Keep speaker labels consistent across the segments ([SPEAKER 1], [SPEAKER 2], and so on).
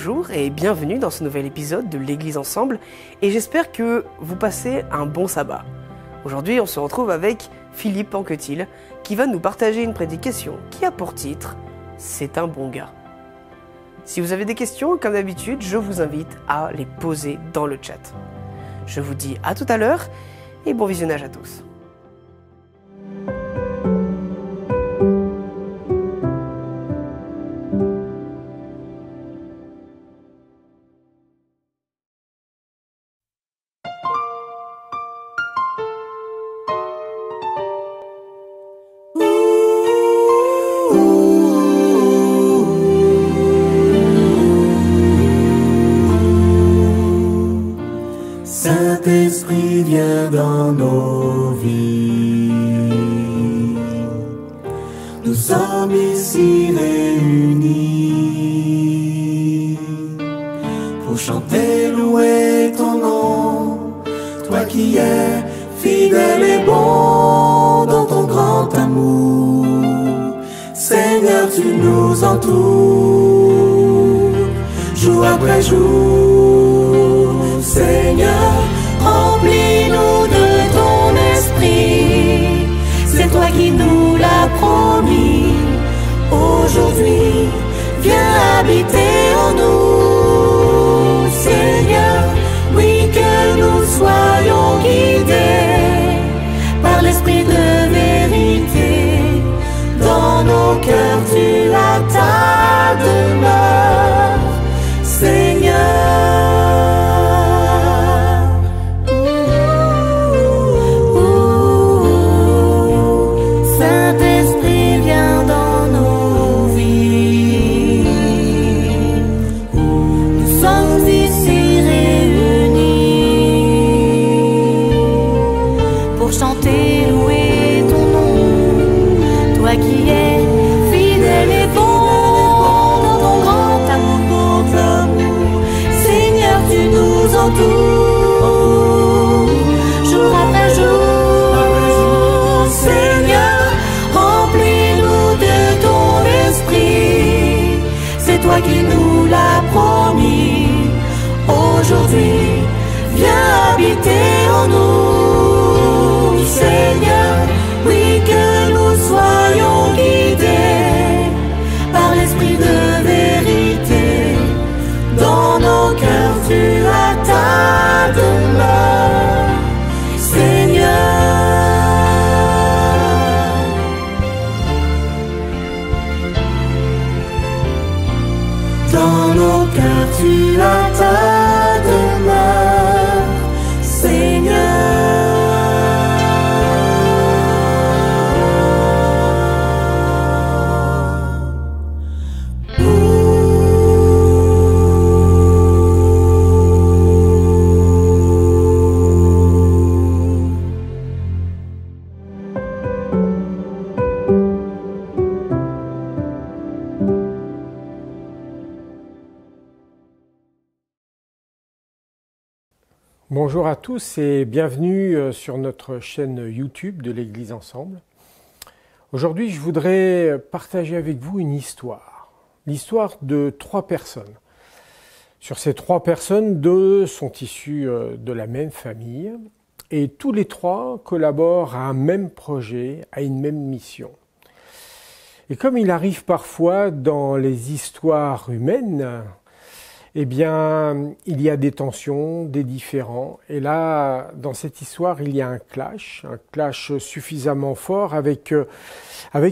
[SPEAKER 1] Bonjour et bienvenue dans ce nouvel épisode de l'Église Ensemble et j'espère que vous passez un bon sabbat. Aujourd'hui on se retrouve avec Philippe Anquetil qui va nous partager une prédication qui a pour titre « C'est un bon gars ». Si vous avez des questions, comme d'habitude, je vous invite à les poser dans le chat. Je vous dis à tout à l'heure et bon visionnage à tous.
[SPEAKER 2] Saint-Esprit, viens dans nos vies. Nous sommes ici réunis pour chanter, louer ton nom. Toi qui es fidèle et bon dans ton grand amour. Seigneur, tu nous entoures jour après jour. Seigneur, remplis-nous de ton esprit. C'est toi qui nous l'as promis. Aujourd'hui, viens habiter en nous. Seigneur, oui, que nous soyons guidés par l'esprit de vérité. Dans nos cœurs, tu as ta demeure, Seigneur. Jour après jour, Seigneur, remplis-nous de ton esprit. C'est toi qui nous l'as promis. Aujourd'hui, viens habiter en nous. Seigneur, oui, que nous soyons guidés par l'esprit de vérité. Dans nos cœurs, tu as ta demeure, Seigneur. Dans nos cœurs, tu as ta demeure, Seigneur.
[SPEAKER 3] Bonjour à tous et bienvenue sur notre chaîne YouTube de l'Église Ensemble. Aujourd'hui, je voudrais partager avec vous une histoire. L'histoire de 3 personnes. Sur ces 3 personnes, 2 sont issues de la même famille et tous les 3 collaborent à un même projet, à une même mission. Et comme il arrive parfois dans les histoires humaines, eh bien, il y a des tensions, des différends. Et là, dans cette histoire, il y a un clash suffisamment fort avec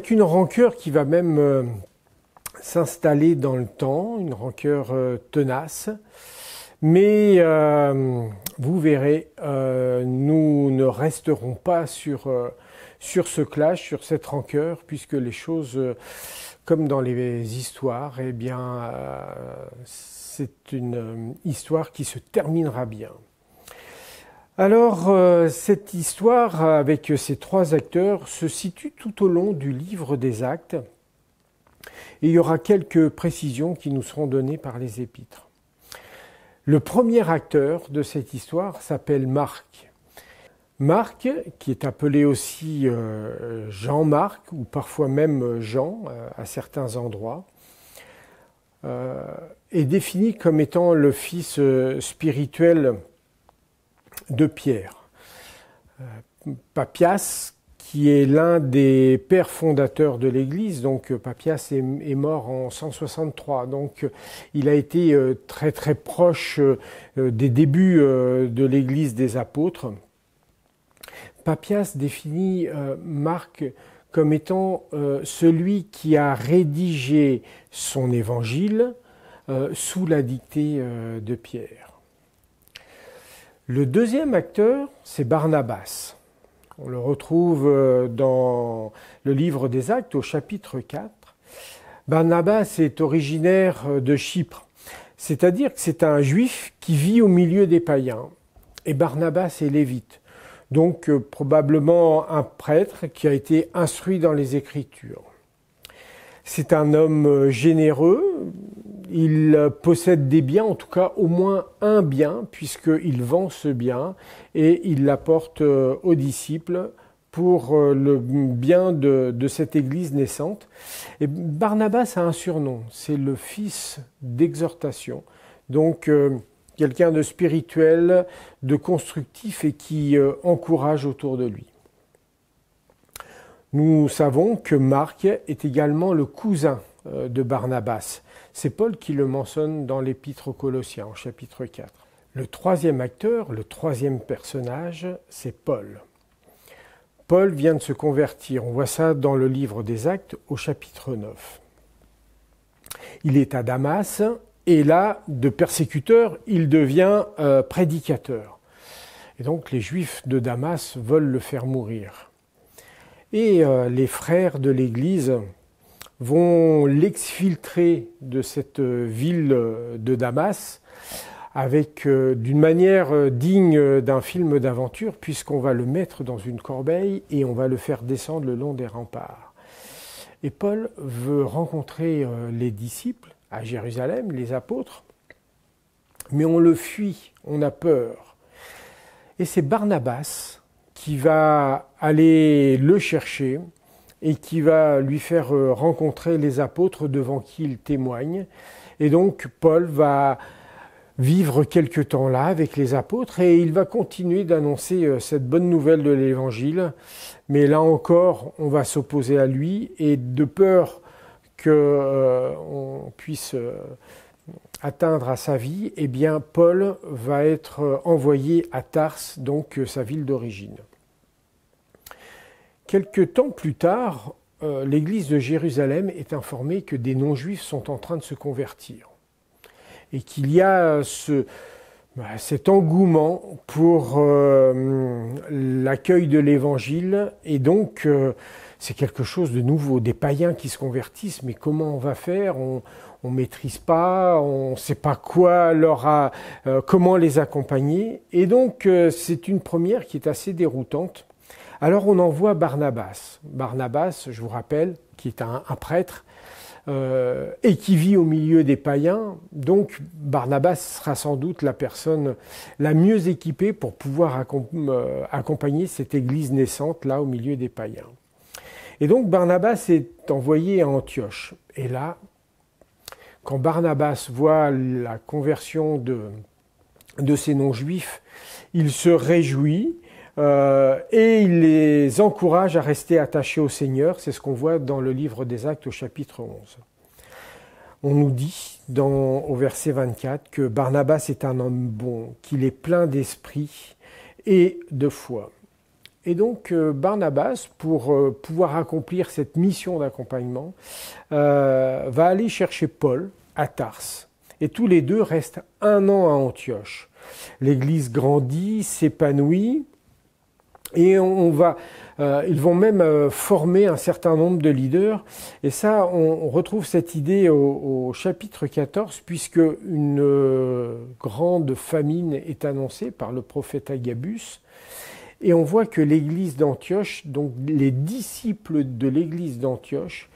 [SPEAKER 3] une rancœur qui va même s'installer dans le temps, une rancœur tenace. Mais vous verrez, nous ne resterons pas sur ce clash, sur cette rancœur, puisque les choses, comme dans les histoires, eh bien, c'est une histoire qui se terminera bien. Alors, cette histoire avec ces 3 acteurs se situe tout au long du livre des Actes. Et il y aura quelques précisions qui nous seront données par les épîtres. Le premier acteur de cette histoire s'appelle Marc. Marc, qui est appelé aussi Jean-Marc, ou parfois même Jean à certains endroits, est défini comme étant le fils spirituel de Pierre. Papias, qui est l'un des pères fondateurs de l'Église, donc Papias est mort en 163, donc il a été très très proche des débuts de l'Église des apôtres. Papias définit Marc comme étant celui qui a rédigé son évangile sous la dictée de Pierre. Le deuxième acteur, c'est Barnabas. On le retrouve dans le livre des Actes au chapitre 4. Barnabas est originaire de Chypre, c'est-à-dire que c'est un juif qui vit au milieu des païens. Et Barnabas est lévite, donc probablement un prêtre qui a été instruit dans les Écritures. C'est un homme généreux, il possède des biens, en tout cas au moins un bien, puisqu'il vend ce bien et il l'apporte aux disciples pour le bien de cette église naissante. Et Barnabas a un surnom, c'est le fils d'exhortation, donc quelqu'un de spirituel, de constructif et qui encourage autour de lui. Nous savons que Marc est également le cousin de Barnabas. C'est Paul qui le mentionne dans l'Épître aux Colossiens, au chapitre 4. Le troisième acteur, le troisième personnage, c'est Paul. Paul vient de se convertir. On voit ça dans le livre des Actes, au chapitre 9. Il est à Damas, et là, de persécuteur, il devient prédicateur. Et donc, les Juifs de Damas veulent le faire mourir. Et les frères de l'Église vont l'exfiltrer de cette ville de Damas avec d'une manière digne d'un film d'aventure, puisqu'on va le mettre dans une corbeille et on va le faire descendre le long des remparts. Et Paul veut rencontrer les disciples à Jérusalem, les apôtres, mais on le fuit, on a peur. Et c'est Barnabas qui va aller le chercher et qui va lui faire rencontrer les apôtres devant qui il témoigne. Et donc Paul va vivre quelque temps là avec les apôtres et il va continuer d'annoncer cette bonne nouvelle de l'Évangile. Mais là encore, on va s'opposer à lui et de peur qu'on puisse atteindre à sa vie, eh bien Paul va être envoyé à Tarse, donc sa ville d'origine. Quelque temps plus tard, l'église de Jérusalem est informée que des non-juifs sont en train de se convertir et qu'il y a cet engouement pour l'accueil de l'évangile et donc c'est quelque chose de nouveau, des païens qui se convertissent, mais comment on va faire ? On maîtrise pas, on ne sait pas quoi comment les accompagner et donc c'est une première qui est assez déroutante. Alors on envoie Barnabas. Barnabas, je vous rappelle, qui est un prêtre et qui vit au milieu des païens. Donc Barnabas sera sans doute la personne la mieux équipée pour pouvoir accompagner cette église naissante là au milieu des païens. Et donc Barnabas est envoyé à Antioche. Et là, quand Barnabas voit la conversion de ces non-juifs, il se réjouit. Et il les encourage à rester attachés au Seigneur. C'est ce qu'on voit dans le livre des Actes au chapitre 11. On nous dit au verset 24 que Barnabas est un homme bon, qu'il est plein d'esprit et de foi. Et donc Barnabas, pour pouvoir accomplir cette mission d'accompagnement, va aller chercher Paul à Tarse. Et tous les deux restent 1 an à Antioche. L'Église grandit, s'épanouit. Et ils vont même former un certain nombre de leaders. Et ça, on retrouve cette idée au chapitre 14, puisque une grande famine est annoncée par le prophète Agabus. Et on voit que l'église d'Antioche, donc les disciples de l'église d'Antioche,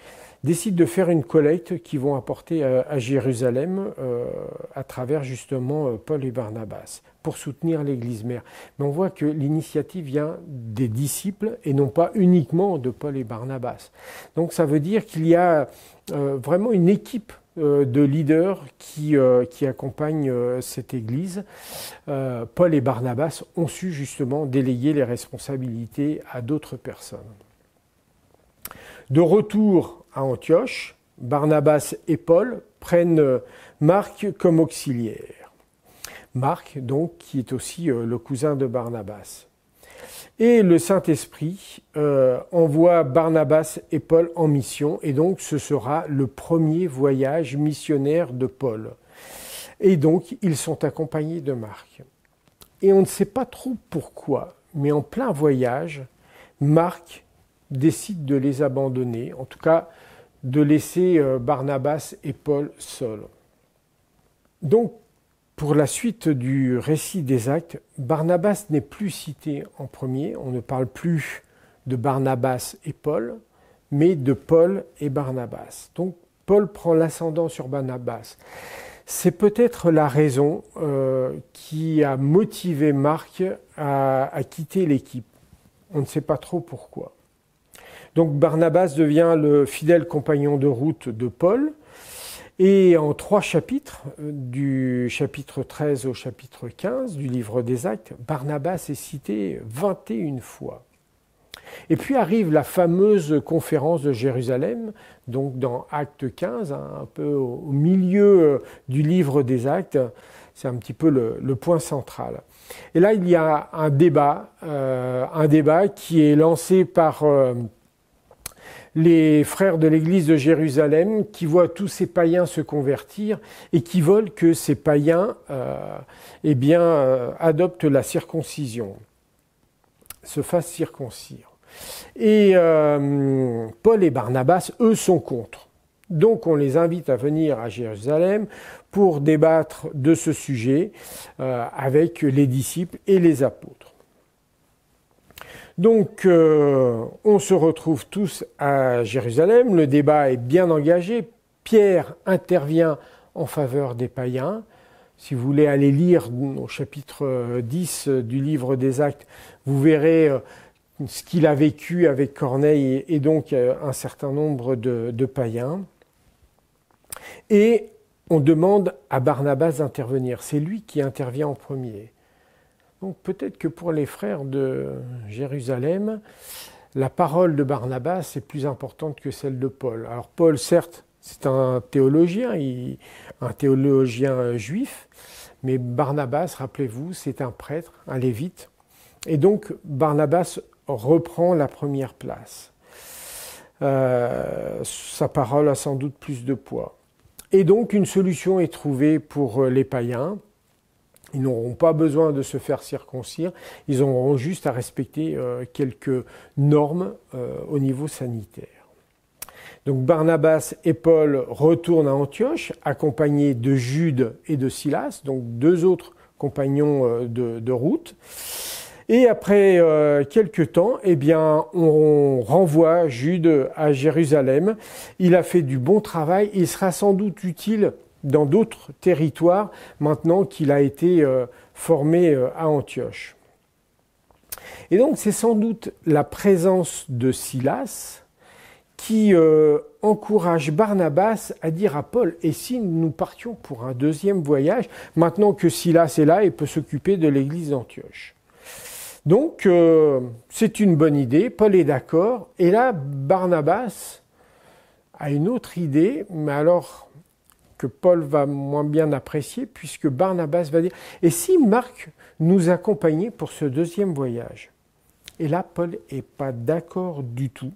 [SPEAKER 3] décident de faire une collecte qu'ils vont apporter à Jérusalem à travers justement Paul et Barnabas pour soutenir l'église mère. Mais on voit que l'initiative vient des disciples et non pas uniquement de Paul et Barnabas. Donc ça veut dire qu'il y a vraiment une équipe de leaders qui accompagnent cette église. Paul et Barnabas ont su justement déléguer les responsabilités à d'autres personnes. De retour à Antioche, Barnabas et Paul prennent Marc comme auxiliaire. Marc, donc, qui est aussi le cousin de Barnabas. Et le Saint-Esprit envoie Barnabas et Paul en mission, et donc ce sera le premier voyage missionnaire de Paul. Et donc, ils sont accompagnés de Marc. Et on ne sait pas trop pourquoi, mais en plein voyage, Marc décide de les abandonner, en tout cas de laisser Barnabas et Paul seuls. Donc, pour la suite du récit des Actes, Barnabas n'est plus cité en premier, on ne parle plus de Barnabas et Paul, mais de Paul et Barnabas. Donc Paul prend l'ascendant sur Barnabas. C'est peut-être la raison qui a motivé Marc à quitter l'équipe. On ne sait pas trop pourquoi. Donc Barnabas devient le fidèle compagnon de route de Paul. Et en 3 chapitres, du chapitre 13 au chapitre 15 du livre des Actes, Barnabas est cité 21 fois. Et puis arrive la fameuse conférence de Jérusalem, donc dans Acte 15, un peu au milieu du livre des Actes, c'est un petit peu le point central. Et là, il y a un débat qui est lancé par les frères de l'église de Jérusalem qui voient tous ces païens se convertir et qui veulent que ces païens adoptent la circoncision, se fassent circoncire. Et Paul et Barnabas, eux, sont contre. Donc on les invite à venir à Jérusalem pour débattre de ce sujet avec les disciples et les apôtres. Donc, on se retrouve tous à Jérusalem, le débat est bien engagé, Pierre intervient en faveur des païens. Si vous voulez aller lire au chapitre 10 du livre des Actes, vous verrez ce qu'il a vécu avec Corneille et donc un certain nombre de païens. Et on demande à Barnabas d'intervenir, c'est lui qui intervient en premier. Donc peut-être que pour les frères de Jérusalem, la parole de Barnabas est plus importante que celle de Paul. Alors Paul, certes, c'est un théologien juif, mais Barnabas, rappelez-vous, c'est un prêtre, un lévite. Et donc Barnabas reprend la première place. Sa parole a sans doute plus de poids. Et donc une solution est trouvée pour les païens. Ils n'auront pas besoin de se faire circoncire, ils auront juste à respecter quelques normes au niveau sanitaire. Donc Barnabas et Paul retournent à Antioche, accompagnés de Jude et de Silas, donc 2 autres compagnons de route. Et après quelques temps, on renvoie Jude à Jérusalem. Il a fait du bon travail, il sera sans doute utile dans d'autres territoires, maintenant qu'il a été formé à Antioche. Et donc c'est sans doute la présence de Silas qui encourage Barnabas à dire à Paul, et si nous partions pour un 2e voyage, maintenant que Silas est là et peut s'occuper de l'église d'Antioche. Donc c'est une bonne idée, Paul est d'accord, et là Barnabas a une autre idée, mais alors que Paul va moins bien apprécier, puisque Barnabas va dire « Et si Marc nous accompagnait pour ce 2e voyage ?» Et là, Paul n'est pas d'accord du tout,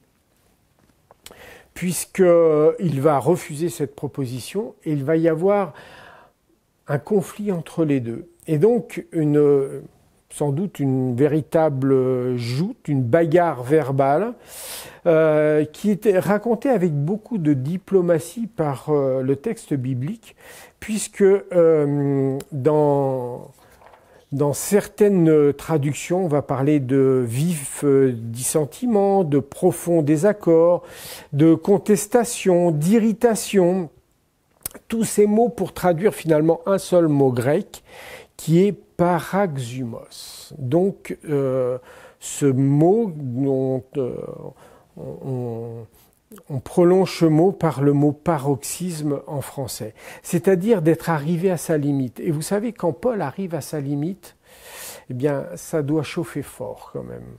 [SPEAKER 3] puisqu'il va refuser cette proposition, et il va y avoir un conflit entre les deux. Et donc, sans doute une véritable joute, une bagarre verbale, qui était racontée avec beaucoup de diplomatie par le texte biblique, puisque dans certaines traductions, on va parler de vifs dissentiments, de profonds désaccords, de contestation, d'irritation, tous ces mots pour traduire finalement un seul mot grec, qui est paraxumos. Donc, ce mot dont on prolonge ce mot par le mot paroxysme en français, c'est-à-dire d'être arrivé à sa limite. Et vous savez, quand Paul arrive à sa limite, eh bien, ça doit chauffer fort quand même.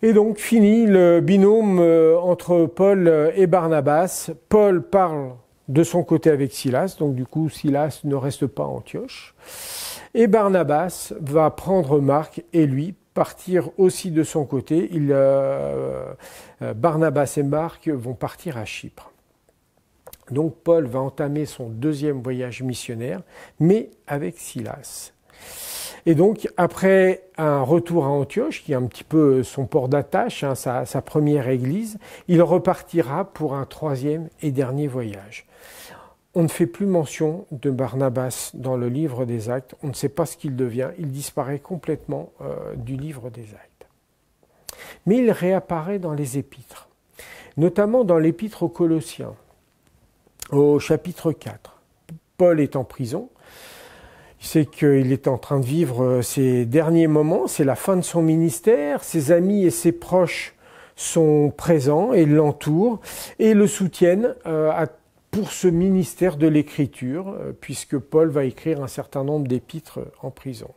[SPEAKER 3] Et donc, fini le binôme entre Paul et Barnabas. Paul parle de son côté avec Silas, donc du coup, Silas ne reste pas à Antioche. Et Barnabas va prendre Marc et lui partir aussi de son côté. Barnabas et Marc vont partir à Chypre. Donc Paul va entamer son deuxième voyage missionnaire, mais avec Silas. Et donc après un retour à Antioche, qui est un petit peu son port d'attache, hein, sa première église, il repartira pour un troisième et dernier voyage. On ne fait plus mention de Barnabas dans le livre des Actes, on ne sait pas ce qu'il devient, il disparaît complètement du livre des Actes. Mais il réapparaît dans les épîtres, notamment dans l'épître aux Colossiens, au chapitre 4. Paul est en prison, il sait qu'il est en train de vivre ses derniers moments, c'est la fin de son ministère, ses amis et ses proches sont présents et l'entourent et le soutiennent pour ce ministère de l'écriture, puisque Paul va écrire un certain nombre d'épîtres en prison.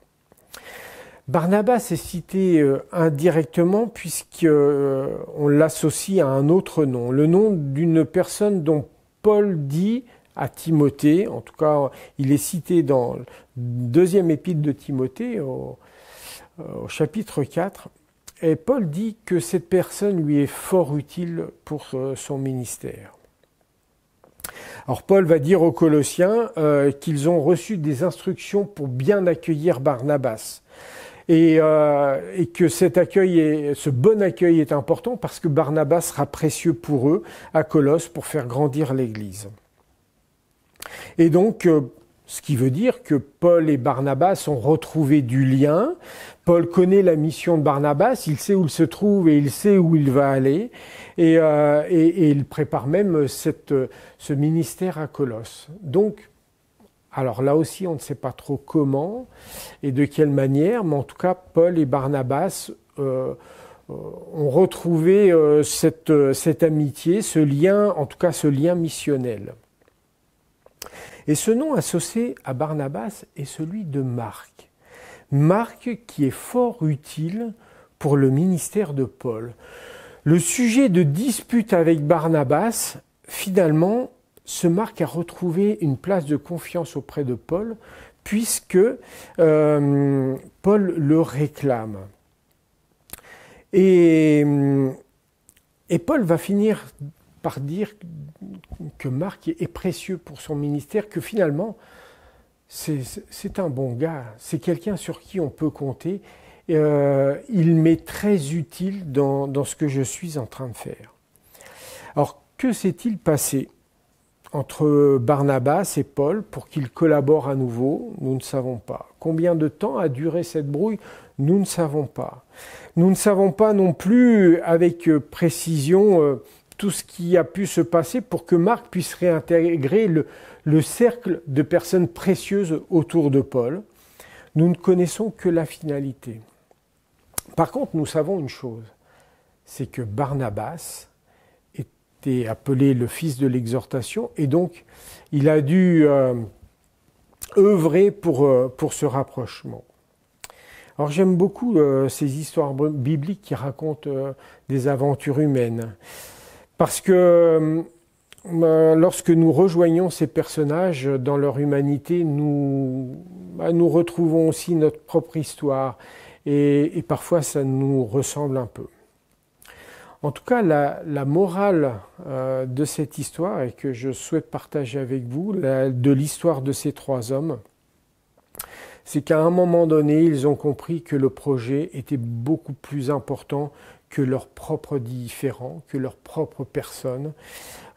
[SPEAKER 3] Barnabas est cité indirectement puisqu'on l'associe à un autre nom, le nom d'une personne dont Paul dit à Timothée, en tout cas il est cité dans le deuxième épître de Timothée au chapitre 4, et Paul dit que cette personne lui est fort utile pour son ministère. Alors Paul va dire aux Colossiens qu'ils ont reçu des instructions pour bien accueillir Barnabas et que ce bon accueil est important parce que Barnabas sera précieux pour eux à Colosse pour faire grandir l'Église. Et donc, ce qui veut dire que Paul et Barnabas ont retrouvé du lien. Paul connaît la mission de Barnabas, il sait où il se trouve et il sait où il va aller. Et il prépare même ce ministère à Colosse. Donc, alors là aussi, on ne sait pas trop comment et de quelle manière, mais en tout cas, Paul et Barnabas ont retrouvé cette amitié, ce lien, en tout cas ce lien missionnel. Et ce nom associé à Barnabas est celui de Marc. Marc qui est fort utile pour le ministère de Paul. Le sujet de dispute avec Barnabas, finalement, ce Marc a retrouvé une place de confiance auprès de Paul, puisque Paul le réclame. Et Paul va finir par dire que Marc est précieux pour son ministère, que finalement, c'est un bon gars, c'est quelqu'un sur qui on peut compter. Il m'est très utile dans ce que je suis en train de faire. Alors, que s'est-il passé entre Barnabas et Paul pour qu'ils collaborent à nouveau? Nous ne savons pas. Combien de temps a duré cette brouille? Nous ne savons pas. Nous ne savons pas non plus avec précision tout ce qui a pu se passer pour que Marc puisse réintégrer le cercle de personnes précieuses autour de Paul. Nous ne connaissons que la finalité. Par contre, nous savons une chose, c'est que Barnabas était appelé le fils de l'exhortation et donc il a dû œuvrer pour ce rapprochement. Alors j'aime beaucoup ces histoires bibliques qui racontent des aventures humaines. Parce que lorsque nous rejoignons ces personnages dans leur humanité, nous retrouvons aussi notre propre histoire et parfois ça nous ressemble un peu. En tout cas, la morale de cette histoire et que je souhaite partager avec vous, de l'histoire de ces trois hommes, c'est qu'à un moment donné, ils ont compris que le projet était beaucoup plus important que leurs propres différends, que leur propre personne,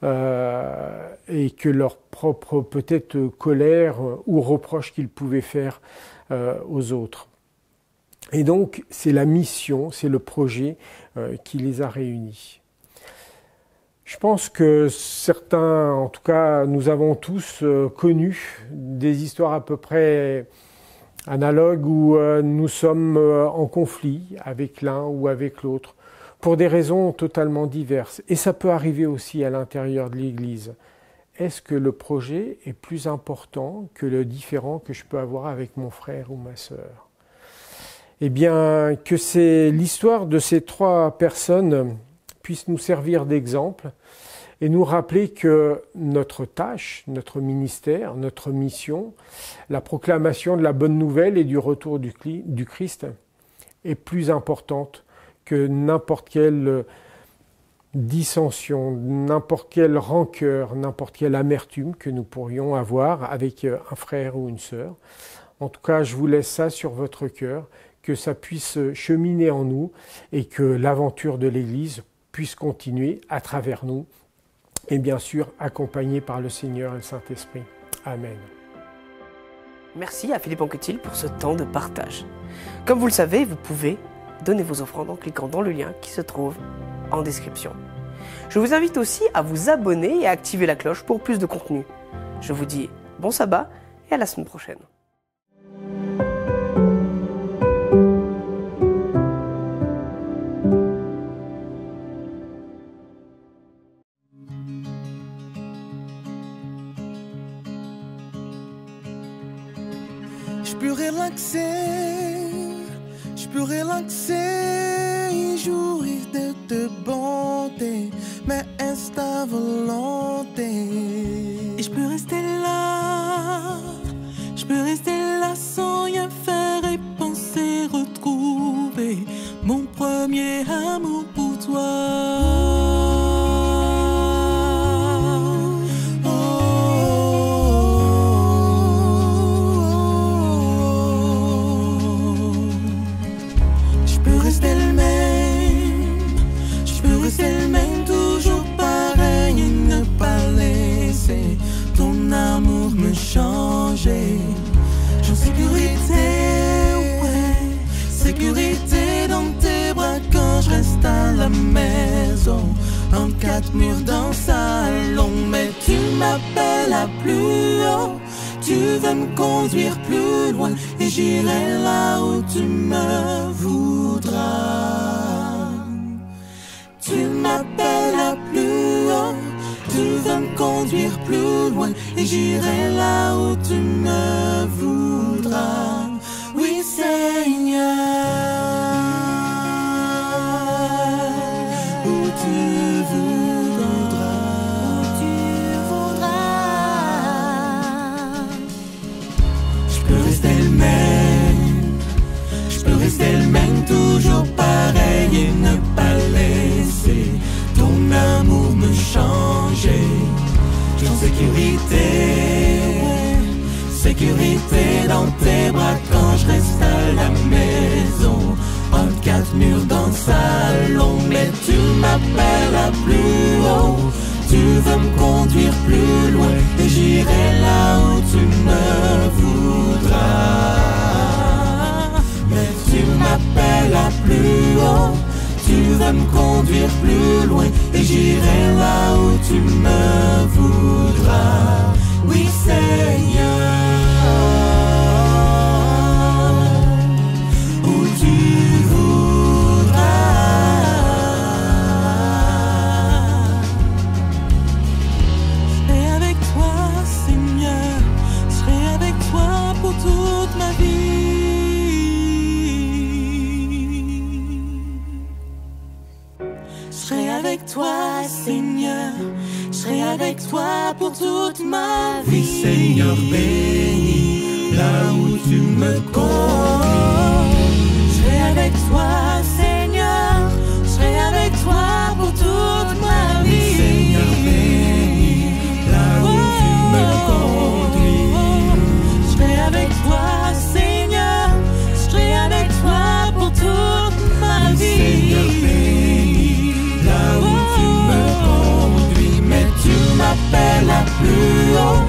[SPEAKER 3] et que leur propre peut-être colère ou reproche qu'ils pouvaient faire aux autres. Et donc, c'est la mission, c'est le projet qui les a réunis. Je pense que certains, en tout cas, nous avons tous connu des histoires à peu près analogues où nous sommes en conflit avec l'un ou avec l'autre pour des raisons totalement diverses. Et ça peut arriver aussi à l'intérieur de l'Église. Est-ce que le projet est plus important que le différend que je peux avoir avec mon frère ou ma sœur? Eh bien, que c'est l'histoire de ces trois personnes puisse nous servir d'exemple et nous rappeler que notre tâche, notre ministère, notre mission, la proclamation de la bonne nouvelle et du retour du Christ est plus importante que n'importe quelle dissension, n'importe quelle rancœur, n'importe quelle amertume que nous pourrions avoir avec un frère ou une sœur. En tout cas, je vous laisse ça sur votre cœur, que ça puisse cheminer en nous et que l'aventure de l'Église puisse continuer à travers nous et bien sûr accompagné par le Seigneur et le Saint-Esprit. Amen.
[SPEAKER 1] Merci à Philippe Anquetil pour ce temps de partage. Comme vous le savez, vous pouvez donner vos offrandes en cliquant dans le lien qui se trouve en description. Je vous invite aussi à vous abonner et à activer la cloche pour plus de contenu. Je vous dis bon sabbat et à la semaine prochaine.
[SPEAKER 2] Je peux relaxer, jouir de ta bonté, mais est ta volonté. Et je peux rester là sans rien faire et penser retrouver mon premier amour pour toi. J'en sécurité, ouais, sécurité dans tes bras quand je reste à la maison, entre quatre murs dans le salon. Mais tu m'appelles à plus haut, tu veux me conduire plus loin et j'irai là où tu me voudras. Tu m'appelles à plus haut, tu veux me conduire plus loin et j'irai là où tu me voudras. Oui, Seigneur, où tu voudras. Je peux rester le même, toujours pareil et ne pas laisser ton amour me changer. En sécurité dans tes bras quand je reste à la maison, entre quatre murs dans le salon. Mais tu m'appelles à plus haut, tu veux me conduire plus loin et j'irai là où tu me voudras. Mais tu m'appelles à plus haut, tu veux me conduire plus loin et j'irai là où tu me voudras. Oui, Seigneur, où tu voudras. Je serai avec toi, Seigneur, je serai avec toi pour toute ma vie. Je serai avec toi, Seigneur, je serai avec toi pour toute ma vie. Oui, Seigneur, bénis là où tu me conduis. Je serai avec toi, Seigneur, je serai avec toi pour toute ma vie. Oui, Seigneur, bénis là où tu me conduis. Je serai avec toi, Seigneur, je serai avec toi pour toute ma vie. Seigneur, bénis là où tu me conduis. Mais tu m'appelles à plus haut,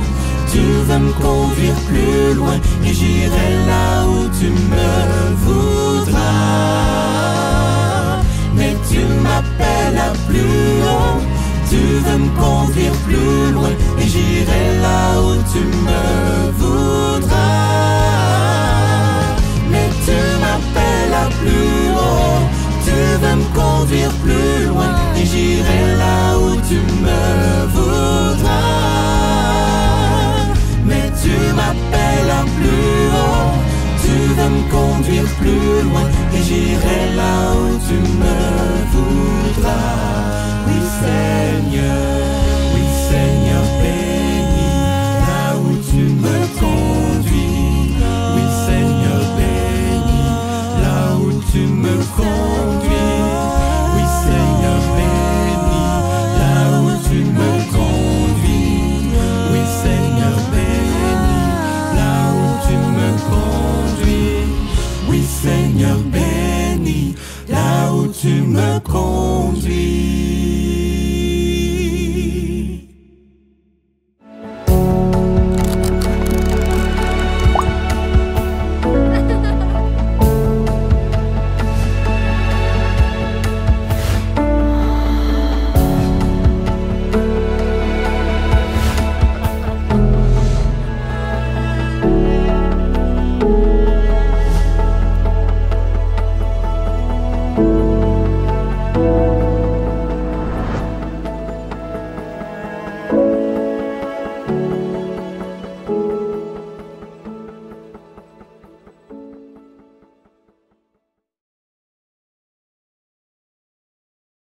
[SPEAKER 2] tu veux me conduire plus loin et j'irai là où tu me voudras. Mais tu m'appelles à plus haut, tu veux me conduire plus loin et j'irai là où tu me voudras. Mais tu m'appelles à plus haut, tu veux me conduire plus loin.